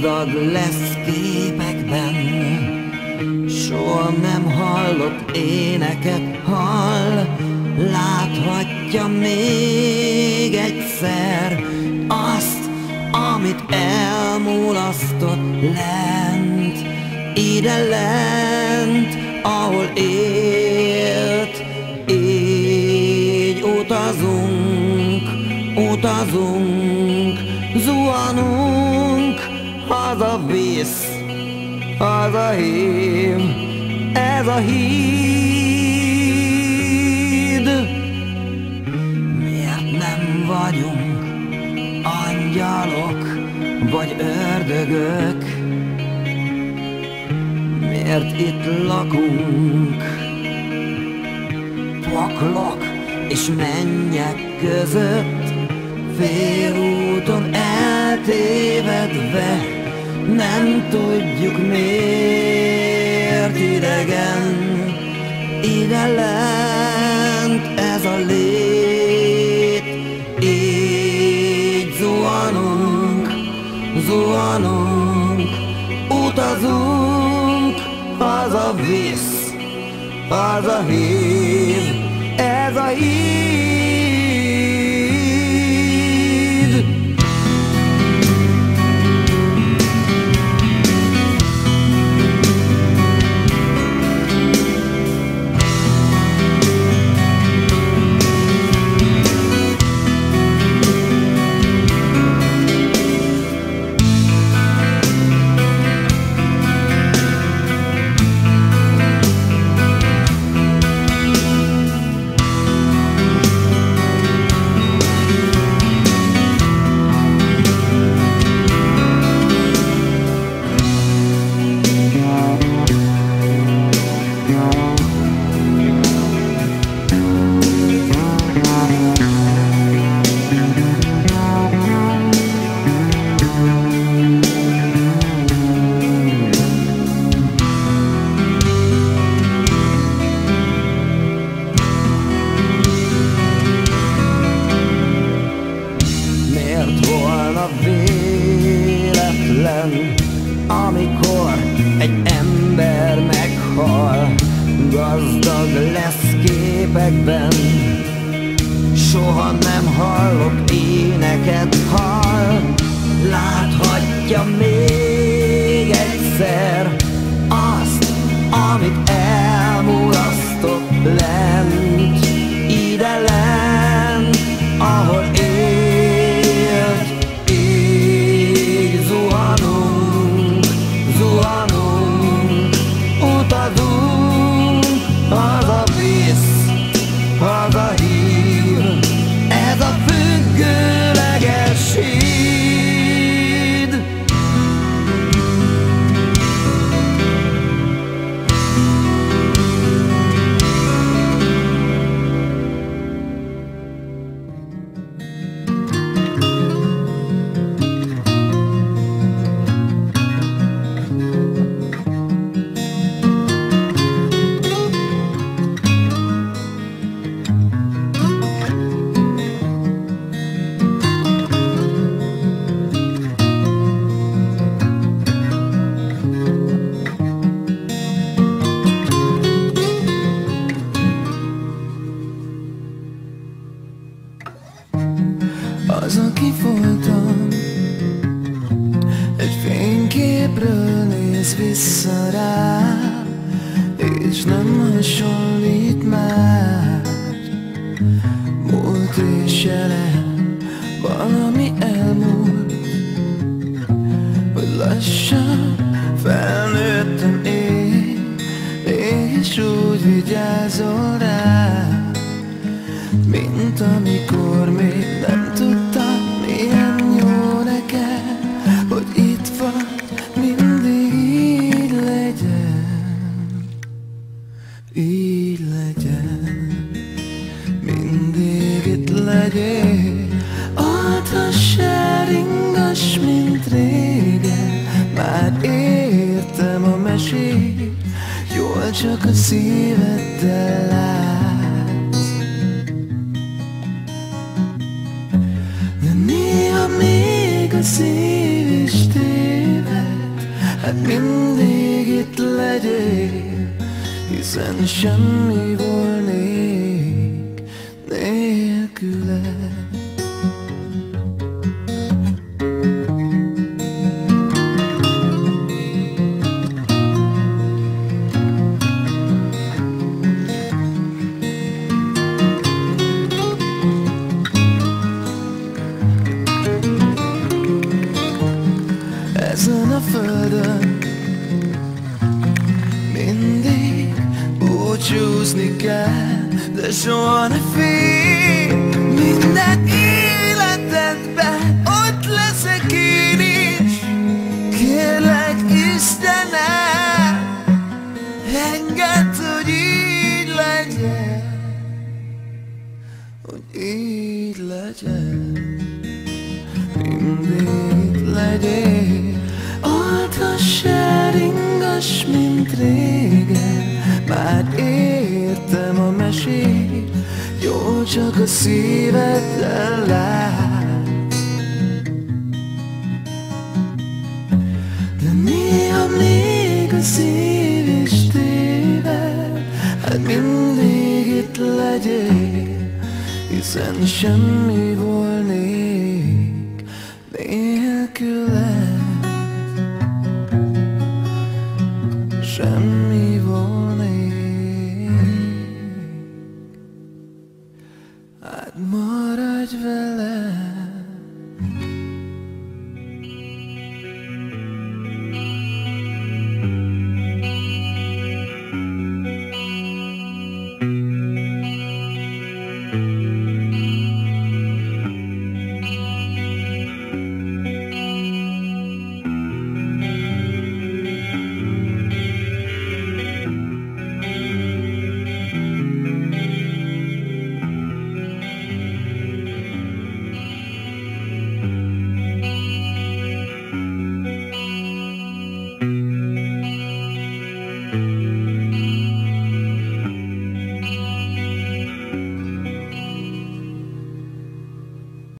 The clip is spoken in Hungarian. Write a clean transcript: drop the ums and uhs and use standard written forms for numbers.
gazdag lesz képekben. Soha nem hallott éneket hall, láthatja még egyszer azt, amit elmulasztott lent, ide lent, ahol élt. Így utazunk, utazunk, zuhanunk, hazavisz, hazahív, ez a híd. Miért nem vagyunk angyalok vagy ördögök? Miért itt lakunk poklok és mennyek között, félúton eltévedve, nem tudjuk miért idegen. Ide lent ez a lét, így zuhanunk, zuhanunk, utazunk, hazavisz, hazahív, ez a híd. Véletlen, amikor egy ember meghal, gazdag lesz képekben. Soha nem hallott éneket hall, láthatja még egyszer azt, amit elmulasztott lent, ide lent, ahol élt. Így zuhanunk, zuhanunk, utazunk, hazavisz, hazahív, ez a függőleges híd. Az, aki voltam, egy fényképről néz vissza rá, és nem hasonlít már. Múlt és jelen, valami elmúlt, hogy lassan felnőttem én, és úgy vigyázol rá, mint amikor még nem tudtam, milyen jó neked, hogy itt vagy, mindig így legyen, így legyen, mindig itt legyél. Altass el, ringass, mint régen, már értem a mesét, jól csak a szíveddel látsz. De néha még a szív is téved, mindig itt legyél, hiszen semmi volnék nélküled. Ezen a földön mindig búcsúzni kell, de soha ne félj, minden életedben ott leszek én is. Kérlek Istenem, engedd, hogy így legyen, hogy így legyen, mindig legyél. Altass el, ringass, mint régen, már értem a mesét, jól csak a szíveddel látsz. De néha még a szív is téved, hát mindig itt legyél, hiszen semmi volnék nélküled. Semmi